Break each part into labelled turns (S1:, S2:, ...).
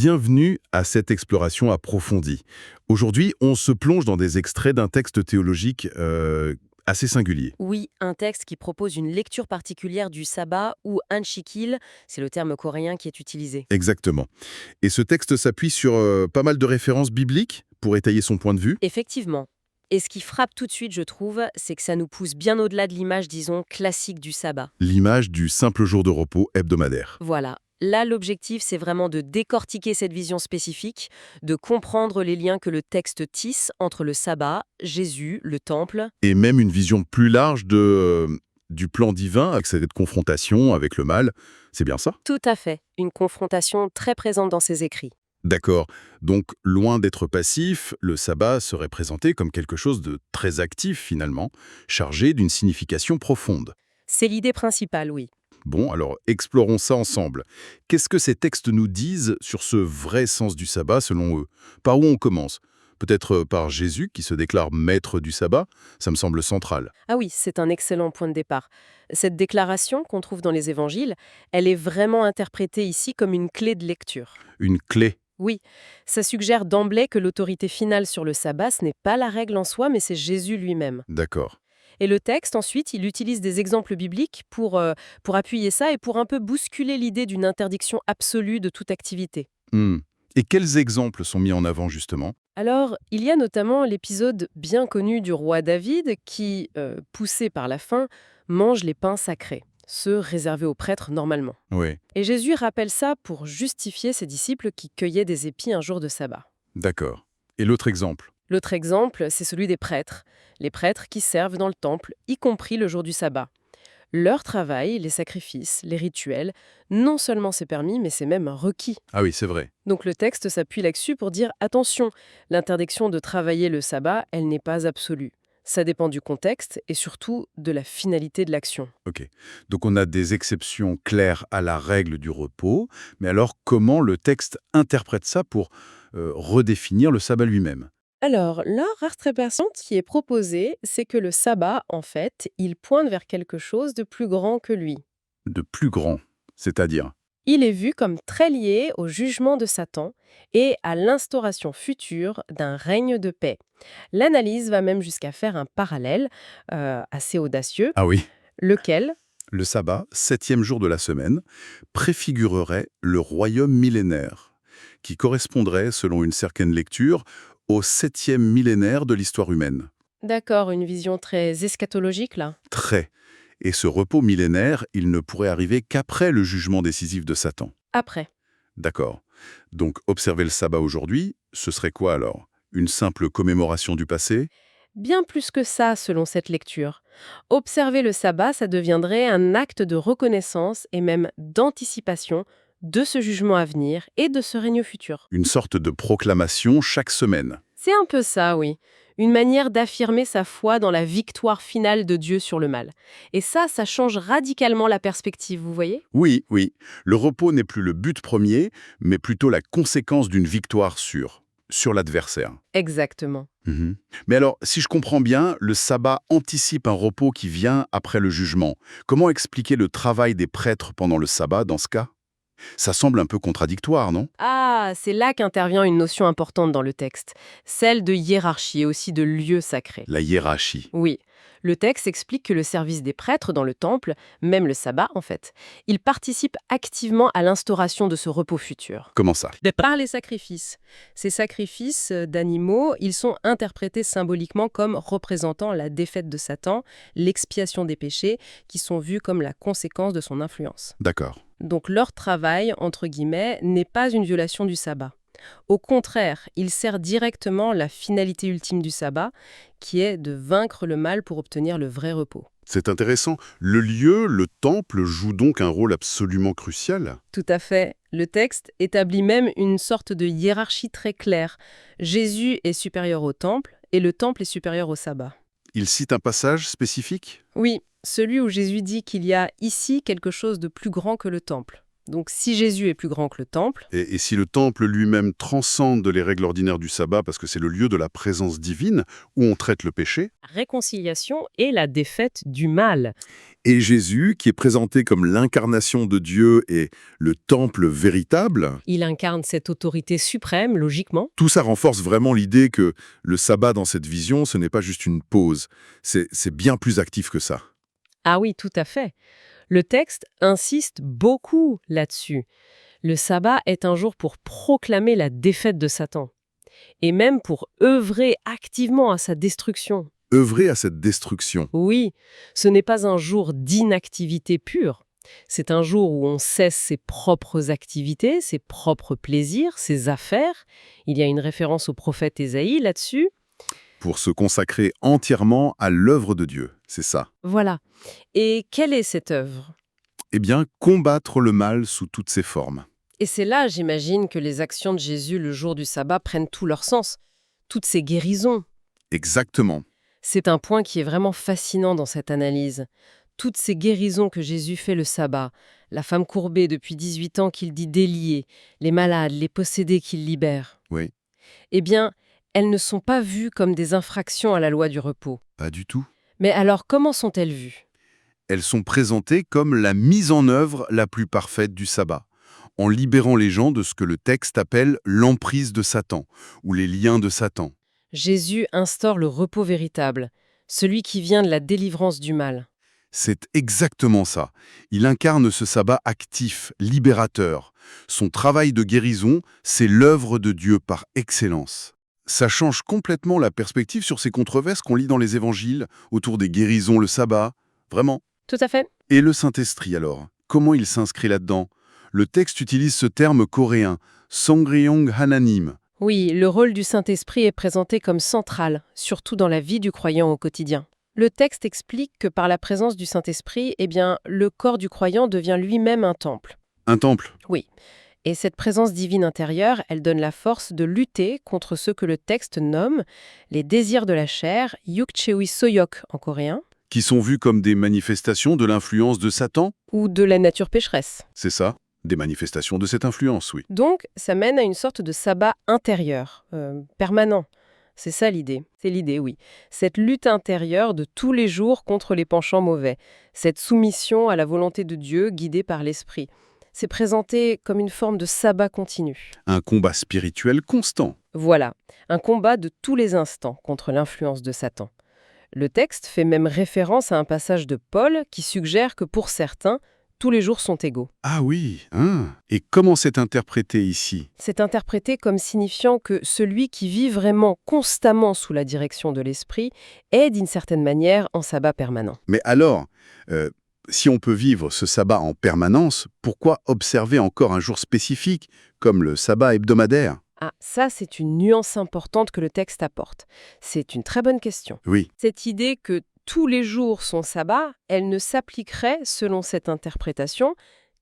S1: Bienvenue à cette exploration approfondie. Aujourd'hui, on se plonge dans des extraits d'un texte théologique assez singulier.
S2: Oui, un texte qui propose une lecture particulière du sabbat ou anshikil, c'est le terme coréen qui est utilisé.
S1: Exactement. Et ce texte s'appuie sur pas mal de références bibliques pour étayer son point de vue.
S2: Effectivement. Et ce qui frappe tout de suite, je trouve, c'est que ça nous pousse bien au-delà de l'image, disons, classique du sabbat.
S1: L'image du simple jour de repos hebdomadaire.
S2: Voilà. Là, l'objectif, c'est vraiment de décortiquer cette vision spécifique, de comprendre les liens que le texte tisse entre le sabbat, Jésus, le temple.
S1: Et même une vision plus large du plan divin, avec cette confrontation avec le mal. C'est bien ça?
S2: Tout à fait. Une confrontation très présente dans ses écrits.
S1: D'accord. Donc, loin d'être passif, le sabbat serait présenté comme quelque chose de très actif finalement, chargé d'une signification profonde.
S2: C'est l'idée principale, oui.
S1: Bon, alors explorons ça ensemble. Qu'est-ce que ces textes nous disent sur ce vrai sens du sabbat selon eux? Par où on commence? Peut-être par Jésus qui se déclare maître du sabbat? Ça me semble central.
S2: Ah oui, c'est un excellent point de départ. Cette déclaration qu'on trouve dans les évangiles, elle est vraiment interprétée ici comme une clé de lecture.
S1: Une clé.
S2: Oui, ça suggère d'emblée que l'autorité finale sur le sabbat, ce n'est pas la règle en soi, mais c'est Jésus lui-même.
S1: D'accord.
S2: Et le texte, ensuite, il utilise des exemples bibliques pour appuyer ça et pour un peu bousculer l'idée d'une interdiction absolue de toute activité.
S1: Hmm. Et quels exemples sont mis en avant justement?
S2: Alors, il y a notamment l'épisode bien connu du roi David qui, poussé par la faim, mange les pains sacrés, ceux réservés aux prêtres normalement.
S1: Oui,
S2: Et Jésus rappelle ça pour justifier ses disciples qui cueillaient des épis un jour de sabbat.
S1: d'accord. Et l'autre exemple?
S2: L'autre exemple, c'est celui des prêtres. Les prêtres qui servent dans le temple, y compris le jour du sabbat. Leur travail, les sacrifices, les rituels, non seulement c'est permis, mais c'est même requis.
S1: Ah oui, c'est vrai.
S2: Donc le texte s'appuie là-dessus pour dire attention, l'interdiction de travailler le sabbat, elle n'est pas absolue. Ça dépend du contexte et surtout de la finalité de l'action.
S1: Ok. Donc on a des exceptions claires à la règle du repos, mais alors comment le texte interprète ça pour redéfinir le sabbat lui-même?
S2: Alors, la interprétation qui est proposée, c'est que le sabbat, en fait, il pointe vers quelque chose de plus grand que lui.
S1: De plus grand, c'est-à-dire?
S2: Il est vu comme très lié au jugement de Satan et à l'instauration future d'un règne de paix. L'analyse va même jusqu'à faire un parallèle assez audacieux,
S1: Ah oui.
S2: lequel,
S1: Le sabbat, septième jour de la semaine, préfigurerait le royaume millénaire, qui correspondrait, selon une certaine lecture, au septième millénaire de l'histoire humaine.
S2: d'accord, une vision très eschatologique là.
S1: Très. Et ce repos millénaire, il ne pourrait arriver qu'après le jugement décisif de Satan.
S2: Après.
S1: D'accord. Donc observer le sabbat aujourd'hui, ce serait quoi alors? Une simple commémoration du passé?
S2: Bien plus que ça, selon cette lecture. Observer le sabbat, ça deviendrait un acte de reconnaissance et même d'anticipation de ce jugement à venir et de ce règne futur.
S1: Une sorte de proclamation chaque semaine?
S2: C'est un peu ça, oui. Une manière d'affirmer sa foi dans la victoire finale de Dieu sur le mal. Et ça change radicalement la perspective, vous voyez?
S1: Oui, oui. Le repos n'est plus le but premier, mais plutôt la conséquence d'une victoire sûre, sur l'adversaire.
S2: Exactement.
S1: Mhm. Mais alors, si je comprends bien, le sabbat anticipe un repos qui vient après le jugement. Comment expliquer le travail des prêtres pendant le sabbat dans ce cas? Ça semble un peu contradictoire, non?
S2: Ah, c'est là qu'intervient une notion importante dans le texte, celle de hiérarchie et aussi de lieu sacré.
S1: La hiérarchie.
S2: Oui, le texte explique que le service des prêtres dans le temple, même le sabbat en fait, il participe activement à l'instauration de ce repos futur.
S1: Comment ça?
S2: Par les sacrifices. Ces sacrifices d'animaux, ils sont interprétés symboliquement comme représentant la défaite de Satan, l'expiation des péchés, qui sont vus comme la conséquence de son influence.
S1: D'accord.
S2: Donc leur travail, entre guillemets, n'est pas une violation du sabbat. Au contraire, il sert directement la finalité ultime du sabbat, qui est de vaincre le mal pour obtenir le vrai repos.
S1: C'est intéressant. Le lieu, le temple, joue donc un rôle absolument crucial.
S2: Tout à fait. Le texte établit même une sorte de hiérarchie très claire. Jésus est supérieur au temple et le temple est supérieur au sabbat.
S1: Il cite un passage spécifique?
S2: Oui, celui où Jésus dit qu'il y a ici quelque chose de plus grand que le temple. Donc si Jésus est plus grand que le temple,
S1: Et si le temple lui-même transcende les règles ordinaires du sabbat, parce que c'est le lieu de la présence divine, où on traite le péché,
S2: réconciliation est la défaite du mal.
S1: et Jésus, qui est présenté comme l'incarnation de Dieu et le temple véritable,
S2: Il incarne cette autorité suprême, logiquement.
S1: tout ça renforce vraiment l'idée que le sabbat dans cette vision, ce n'est pas juste une pause, c'est bien plus actif que ça.
S2: Ah oui, tout à fait. Le texte insiste beaucoup là-dessus. Le sabbat est un jour pour proclamer la défaite de Satan, et même pour œuvrer activement à sa destruction.
S1: Œuvrer à cette destruction.
S2: Oui, ce n'est pas un jour d'inactivité pure. C'est un jour où on cesse ses propres activités, ses propres plaisirs, ses affaires. Il y a une référence au prophète Ésaïe là-dessus.
S1: Pour se consacrer entièrement à l'œuvre de Dieu, c'est ça.
S2: Voilà. Et quelle est cette œuvre?
S1: Eh bien, combattre le mal sous toutes ses formes.
S2: Et c'est là, j'imagine, que les actions de Jésus le jour du sabbat prennent tout leur sens. Toutes ces guérisons.
S1: Exactement.
S2: C'est un point qui est vraiment fascinant dans cette analyse. Toutes ces guérisons que Jésus fait le sabbat, la femme courbée depuis 18 ans qu'il dit délier, les malades, les possédés qu'il libère,
S1: Oui,
S2: eh bien, elles ne sont pas vues comme des infractions à la loi du repos.
S1: pas du tout.
S2: Mais alors, comment sont-elles vues?
S1: Elles sont présentées comme la mise en œuvre la plus parfaite du sabbat, en libérant les gens de ce que le texte appelle l'emprise de Satan, ou les liens de Satan.
S2: Jésus instaure le repos véritable, celui qui vient de la délivrance du mal.
S1: C'est exactement ça. Il incarne ce sabbat actif, libérateur. Son travail de guérison, c'est l'œuvre de Dieu par excellence. Ça change complètement la perspective sur ces controverses qu'on lit dans les évangiles, autour des guérisons, le sabbat. Vraiment.
S2: Tout à fait.
S1: Et le Saint-Esprit alors? Comment il s'inscrit là-dedans? Le texte utilise ce terme coréen, Sangryong Hananim.
S2: Oui, le rôle du Saint-Esprit est présenté comme central, surtout dans la vie du croyant au quotidien. Le texte explique que par la présence du Saint-Esprit, eh bien, le corps du croyant devient lui-même un temple.
S1: Un temple.
S2: Oui. Et cette présence divine intérieure, elle donne la force de lutter contre ce que le texte nomme les désirs de la chair, yukcheui soyok en coréen,
S1: Qui sont vus comme des manifestations de l'influence de Satan?
S2: ou de la nature pécheresse.
S1: C'est ça? Des manifestations de cette influence, oui.
S2: Donc, ça mène à une sorte de sabbat intérieur, permanent. C'est ça l'idée. C'est l'idée, oui. Cette lutte intérieure de tous les jours contre les penchants mauvais. Cette soumission à la volonté de Dieu guidée par l'Esprit. C'est présenté comme une forme de sabbat continu.
S1: Un combat spirituel constant.
S2: Voilà, un combat de tous les instants contre l'influence de Satan. Le texte fait même référence à un passage de Paul qui suggère que pour certains, tous les jours sont égaux.
S1: Ah oui, hein? Et comment c'est interprété ici?
S2: C'est interprété comme signifiant que celui qui vit vraiment constamment sous la direction de l'esprit est d'une certaine manière en sabbat permanent.
S1: Mais alors, si on peut vivre ce sabbat en permanence, pourquoi observer encore un jour spécifique, comme le sabbat hebdomadaire?
S2: Ah, ça c'est une nuance importante que le texte apporte. C'est une très bonne question.
S1: Oui,
S2: Cette idée que tous les jours sont sabbat, elle ne s'appliquerait, selon cette interprétation,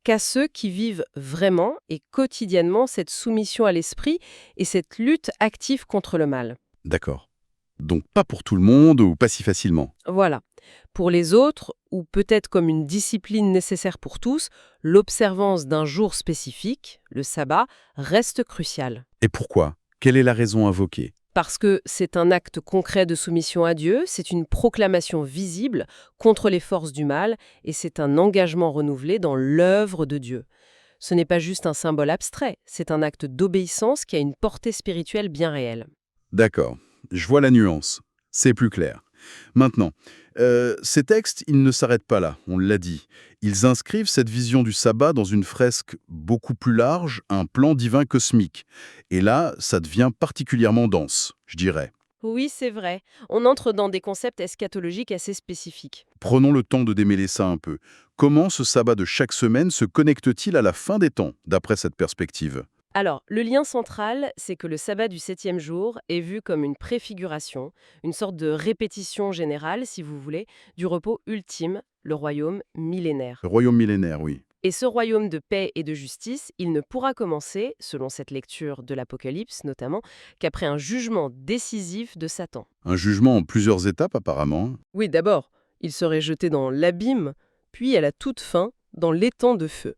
S2: qu'à ceux qui vivent vraiment et quotidiennement cette soumission à l'esprit et cette lutte active contre le mal.
S1: d'accord. Donc pas pour tout le monde ou pas si facilement.
S2: Voilà. Pour les autres, ou peut-être comme une discipline nécessaire pour tous, l'observance d'un jour spécifique, le sabbat, reste cruciale.
S1: Et pourquoi? Quelle est la raison invoquée?
S2: Parce que c'est un acte concret de soumission à Dieu, c'est une proclamation visible contre les forces du mal, et c'est un engagement renouvelé dans l'œuvre de Dieu. Ce n'est pas juste un symbole abstrait, c'est un acte d'obéissance qui a une portée spirituelle bien réelle.
S1: D'accord, je vois la nuance. C'est plus clair. Maintenant, ces textes, ils ne s'arrêtent pas là, on l'a dit. Ils inscrivent cette vision du sabbat dans une fresque beaucoup plus large, un plan divin cosmique. Et là, ça devient particulièrement dense, je dirais.
S2: Oui, c'est vrai. On entre dans des concepts eschatologiques assez spécifiques.
S1: Prenons le temps de démêler ça un peu. Comment ce sabbat de chaque semaine se connecte-t-il à la fin des temps, d'après cette perspective?
S2: Alors, le lien central, c'est que le sabbat du 7e jour est vu comme une préfiguration, une sorte de répétition générale, si vous voulez, du repos ultime, le royaume millénaire.
S1: Le royaume millénaire, oui.
S2: Et ce royaume de paix et de justice, il ne pourra commencer, selon cette lecture de l'Apocalypse notamment, qu'après un jugement décisif de Satan.
S1: Un jugement en plusieurs étapes, apparemment.
S2: Oui, d'abord, il serait jeté dans l'abîme, puis à la toute fin, dans l'étang de feu.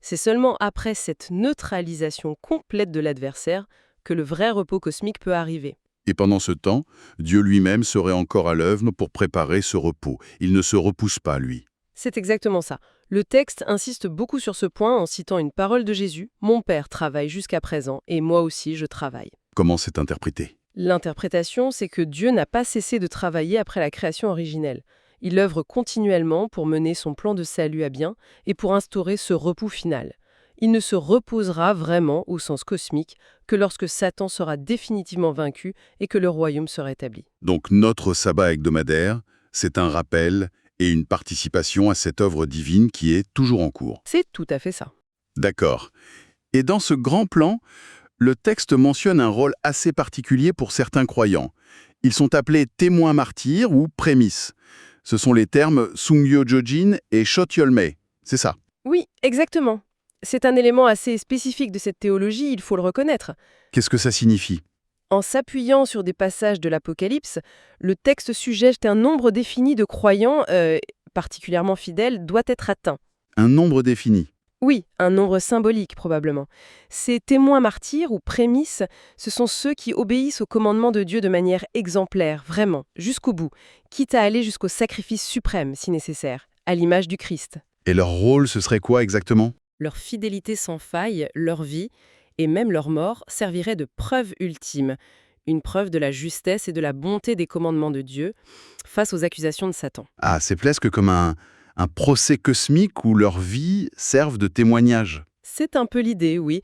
S2: C'est seulement après cette neutralisation complète de l'adversaire que le vrai repos cosmique peut arriver.
S1: Et pendant ce temps, Dieu lui-même serait encore à l'œuvre pour préparer ce repos. Il ne se repousse pas, lui.
S2: C'est exactement ça. Le texte insiste beaucoup sur ce point en citant une parole de Jésus. « Mon Père travaille jusqu'à présent et moi aussi je travaille ».
S1: Comment c'est interprété?
S2: L'interprétation, c'est que Dieu n'a pas cessé de travailler après la création originelle. Il œuvre continuellement pour mener son plan de salut à bien et pour instaurer ce repos final. Il ne se reposera vraiment, au sens cosmique, que lorsque Satan sera définitivement vaincu et que le royaume sera établi.
S1: Donc notre sabbat hebdomadaire, c'est un rappel et une participation à cette œuvre divine qui est toujours en cours.
S2: C'est tout à fait ça.
S1: D'accord. Et dans ce grand plan, le texte mentionne un rôle assez particulier pour certains croyants. Ils sont appelés témoins martyrs ou prémices. Ce sont les termes Sungyo Jojin et Shotyolme. C'est ça.
S2: Oui, exactement. C'est un élément assez spécifique de cette théologie, il faut le reconnaître.
S1: Qu'est-ce que ça signifie?
S2: En s'appuyant sur des passages de l'Apocalypse, le texte suggère qu'un nombre défini de croyants, particulièrement fidèles, doit être atteint.
S1: Un nombre défini.
S2: Oui, un nombre symbolique probablement. Ces témoins martyrs ou prémices, ce sont ceux qui obéissent au commandement de Dieu de manière exemplaire, vraiment, jusqu'au bout, quitte à aller jusqu'au sacrifice suprême si nécessaire, à l'image du Christ.
S1: Et leur rôle, ce serait quoi exactement?
S2: Leur fidélité sans faille, leur vie, et même leur mort servirait de preuve ultime, une preuve de la justesse et de la bonté des commandements de Dieu face aux accusations de Satan.
S1: Ah, c'est presque comme un procès cosmique où leur vie serve de témoignage.
S2: C'est un peu l'idée, oui.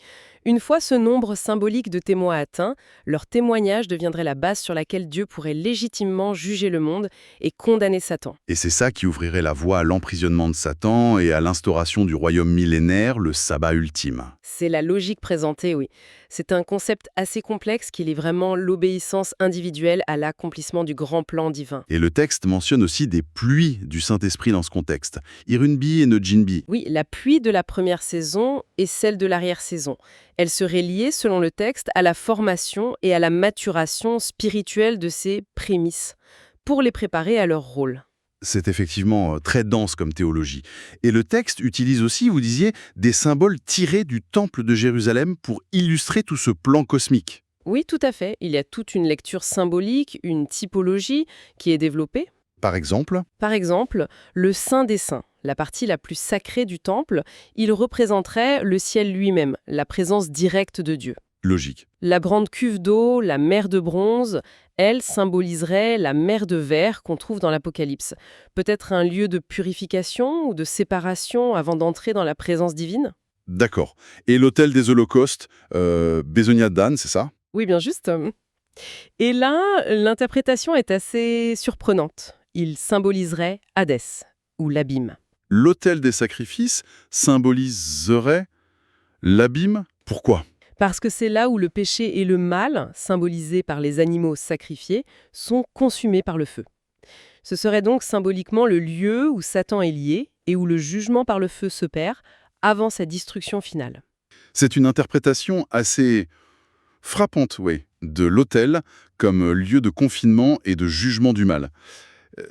S2: Une fois ce nombre symbolique de témoins atteint, leur témoignage deviendrait la base sur laquelle Dieu pourrait légitimement juger le monde et condamner Satan.
S1: Et c'est ça qui ouvrirait la voie à l'emprisonnement de Satan et à l'instauration du royaume millénaire, le sabbat ultime.
S2: C'est la logique présentée, oui. C'est un concept assez complexe qui lie vraiment l'obéissance individuelle à l'accomplissement du grand plan divin.
S1: Et le texte mentionne aussi des pluies du Saint-Esprit dans ce contexte. Irunbi et Nojinbi.
S2: Oui, la pluie de la première saison et celle de l'arrière-saison. Elle serait liée, selon le texte, à la formation et à la maturation spirituelle de ces prémices, pour les préparer à leur rôle.
S1: C'est effectivement très dense comme théologie. Et le texte utilise aussi, vous disiez, des symboles tirés du temple de Jérusalem pour illustrer tout ce plan cosmique.
S2: Oui, tout à fait. Il y a toute une lecture symbolique, une typologie qui est développée.
S1: Par exemple,
S2: Par exemple, le Saint des Saints, la partie la plus sacrée du temple, il représenterait le ciel lui-même, la présence directe de Dieu.
S1: logique.
S2: La grande cuve d'eau, la mer de bronze, elle symboliserait la mer de verre qu'on trouve dans l'Apocalypse. Peut-être un lieu de purification ou de séparation avant d'entrer dans la présence divine?
S1: D'accord. Et l'autel des holocaustes, Besonia Dan, c'est ça?
S2: Oui, bien juste. Et là, l'interprétation est assez surprenante. Il symboliserait Hadès, ou l'abîme.
S1: L'autel des sacrifices symboliserait l'abîme. Pourquoi?
S2: Parce que c'est là où le péché et le mal, symbolisés par les animaux sacrifiés, sont consumés par le feu. Ce serait donc symboliquement le lieu où Satan est lié et où le jugement par le feu s'opère avant sa destruction finale.
S1: C'est une interprétation assez frappante, oui, de l'autel comme lieu de confinement et de jugement du mal.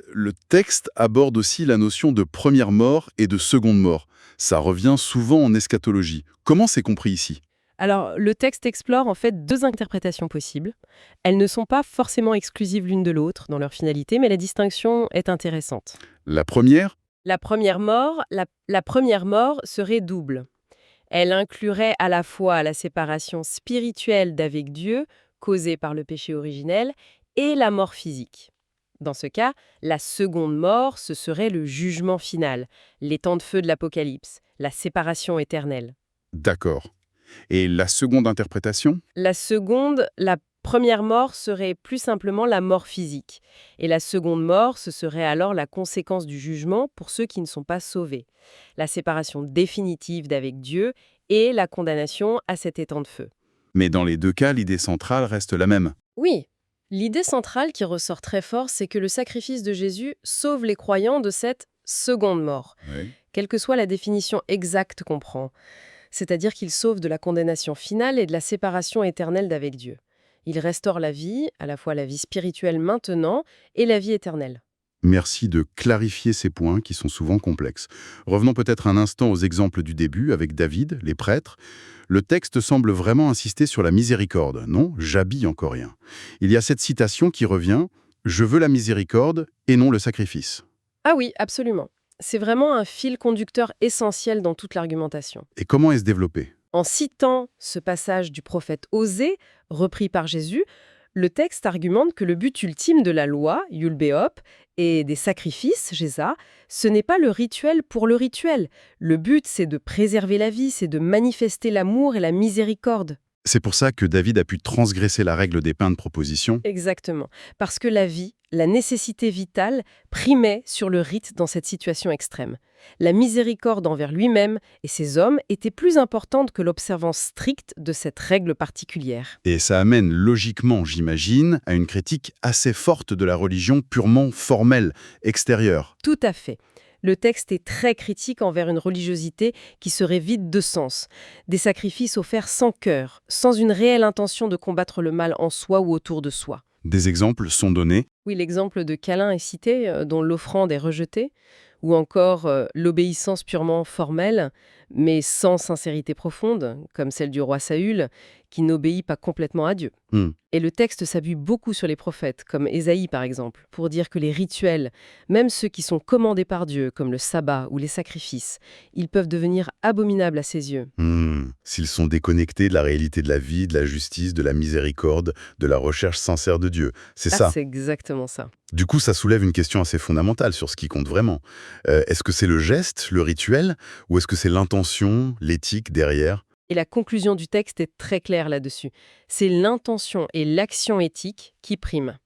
S1: Le texte aborde aussi la notion de première mort et de seconde mort. Ça revient souvent en eschatologie. Comment c'est compris ici?
S2: Alors, le texte explore en fait deux interprétations possibles. Elles ne sont pas forcément exclusives l'une de l'autre dans leur finalité, mais la distinction est intéressante.
S1: La première?
S2: La première mort serait double. Elle inclurait à la fois la séparation spirituelle d'avec Dieu, causée par le péché originel, et la mort physique. Dans ce cas, la seconde mort, ce serait le jugement final, les temps de feu de l'Apocalypse, la séparation éternelle.
S1: D'accord. Et la seconde interprétation?
S2: La première mort serait plus simplement la mort physique. Et la seconde mort, ce serait alors la conséquence du jugement pour ceux qui ne sont pas sauvés. La séparation définitive d'avec Dieu et la condamnation à cet étang de feu.
S1: Mais dans les deux cas, l'idée centrale reste la même.
S2: Oui, l'idée centrale qui ressort très fort, c'est que le sacrifice de Jésus sauve les croyants de cette seconde mort,
S1: Oui.
S2: quelle que soit la définition exacte qu'on prend. C'est-à-dire qu'il sauve de la condamnation finale et de la séparation éternelle d'avec Dieu. Il restaure la vie, à la fois la vie spirituelle maintenant et la vie éternelle.
S1: Merci de clarifier ces points qui sont souvent complexes. Revenons peut-être un instant aux exemples du début avec David, les prêtres. Le texte semble vraiment insister sur la miséricorde, non? J'habille encore rien. Il y a cette citation qui revient: Je veux la miséricorde et non le sacrifice.
S2: Ah oui, absolument. C'est vraiment un fil conducteur essentiel dans toute l'argumentation.
S1: Et comment est-ce développé?
S2: En citant ce passage du prophète Osée, repris par Jésus, le texte argumente que le but ultime de la loi, Yulbeop, et des sacrifices, Gésa, ce n'est pas le rituel pour le rituel. Le but, c'est de préserver la vie, c'est de manifester l'amour et la miséricorde.
S1: C'est pour ça que David a pu transgresser la règle des pains de proposition.
S2: Exactement. Parce que la vie, la nécessité vitale, primait sur le rite dans cette situation extrême. La miséricorde envers lui-même et ses hommes était plus importante que l'observance stricte de cette règle particulière.
S1: Et ça amène logiquement, j'imagine, à une critique assez forte de la religion purement formelle, extérieure.
S2: Tout à fait. Le texte est très critique envers une religiosité qui serait vide de sens. Des sacrifices offerts sans cœur, sans une réelle intention de combattre le mal en soi ou autour de soi.
S1: Des exemples sont donnés.
S2: Oui, l'exemple de Caïn est cité, dont l'offrande est rejetée, ou encore l'obéissance purement formelle, mais sans sincérité profonde, comme celle du roi Saül, qui n'obéit pas complètement à Dieu. Et le texte s'appuie beaucoup sur les prophètes, comme Ésaïe par exemple, pour dire que les rituels, même ceux qui sont commandés par Dieu, comme le sabbat ou les sacrifices, ils peuvent devenir abominables à ses yeux.
S1: S'ils sont déconnectés de la réalité de la vie, de la justice, de la miséricorde, de la recherche sincère de Dieu. C'est ça.
S2: C'est exactement ça.
S1: Du coup, ça soulève une question assez fondamentale sur ce qui compte vraiment. Est-ce que c'est le geste, le rituel, ou est-ce que c'est l'intention, l'éthique derrière?
S2: Et la conclusion du texte est très claire là-dessus. C'est l'intention et l'action éthique qui priment.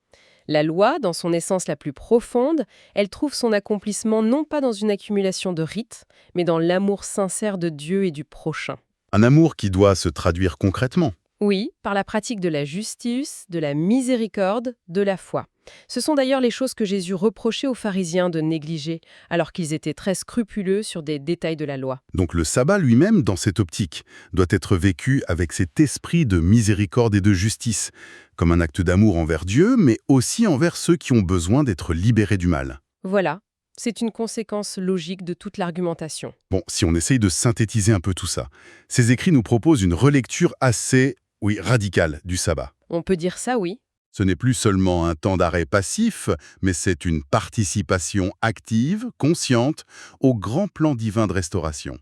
S2: La loi, dans son essence la plus profonde, elle trouve son accomplissement non pas dans une accumulation de rites, mais dans l'amour sincère de Dieu et du prochain.
S1: Un amour qui doit se traduire concrètement.
S2: Oui, par la pratique de la justice, de la miséricorde, de la foi. Ce sont d'ailleurs les choses que Jésus reprochait aux pharisiens de négliger, alors qu'ils étaient très scrupuleux sur des détails de la loi.
S1: Donc le sabbat lui-même, dans cette optique, doit être vécu avec cet esprit de miséricorde et de justice, comme un acte d'amour envers Dieu, mais aussi envers ceux qui ont besoin d'être libérés du mal.
S2: Voilà, c'est une conséquence logique de toute l'argumentation.
S1: Bon, si on essaye de synthétiser un peu tout ça, ces écrits nous proposent une relecture assez, radicale du sabbat.
S2: On peut dire ça, oui.
S1: Ce n'est plus seulement un temps d'arrêt passif, mais c'est une participation active, consciente, au grand plan divin de restauration.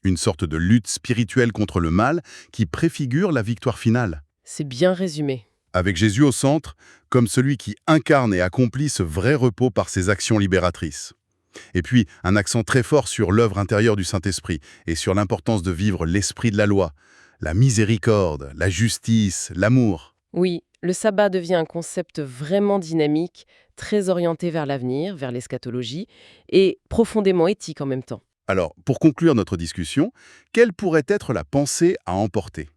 S1: Une sorte de lutte spirituelle contre le mal qui préfigure la victoire finale.
S2: C'est bien résumé.
S1: Avec Jésus au centre, comme celui qui incarne et accomplit ce vrai repos par ses actions libératrices. Et puis, un accent très fort sur l'œuvre intérieure du Saint-Esprit et sur l'importance de vivre l'esprit de la loi, la miséricorde, la justice, l'amour.
S2: Oui, le sabbat devient un concept vraiment dynamique, très orienté vers l'avenir, vers l'eschatologie, et profondément éthique en même temps.
S1: Alors, pour conclure notre discussion, quelle pourrait être la pensée à emporter?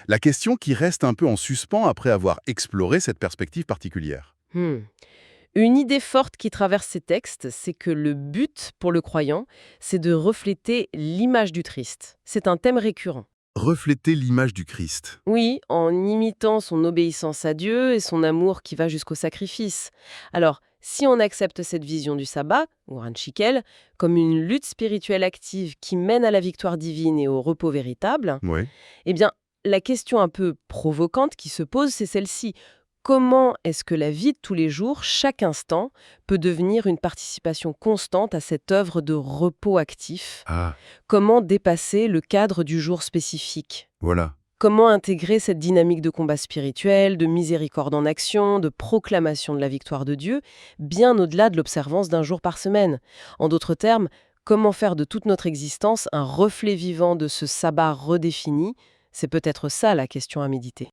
S1: La question qui reste un peu en suspens après avoir exploré cette perspective particulière.
S2: Une idée forte qui traverse ces textes, c'est que le but pour le croyant, c'est de refléter l'image du Christ. C'est un thème récurrent.
S1: Refléter l'image du Christ.
S2: Oui, en imitant son obéissance à Dieu et son amour qui va jusqu'au sacrifice. Alors, si on accepte cette vision du sabbat, ou Ranchikel, comme une lutte spirituelle active qui mène à la victoire divine et au repos véritable,
S1: Oui.
S2: eh bien, la question un peu provocante qui se pose, c'est celle-ci. Comment est-ce que la vie de tous les jours, chaque instant, peut devenir une participation constante à cette œuvre de repos actif?
S1: Ah,
S2: Comment dépasser le cadre du jour spécifique?
S1: voilà.
S2: Comment intégrer cette dynamique de combat spirituel, de miséricorde en action, de proclamation de la victoire de Dieu, bien au-delà de l'observance d'un jour par semaine? En d'autres termes, comment faire de toute notre existence un reflet vivant de ce sabbat redéfini? C'est peut-être ça la question à méditer.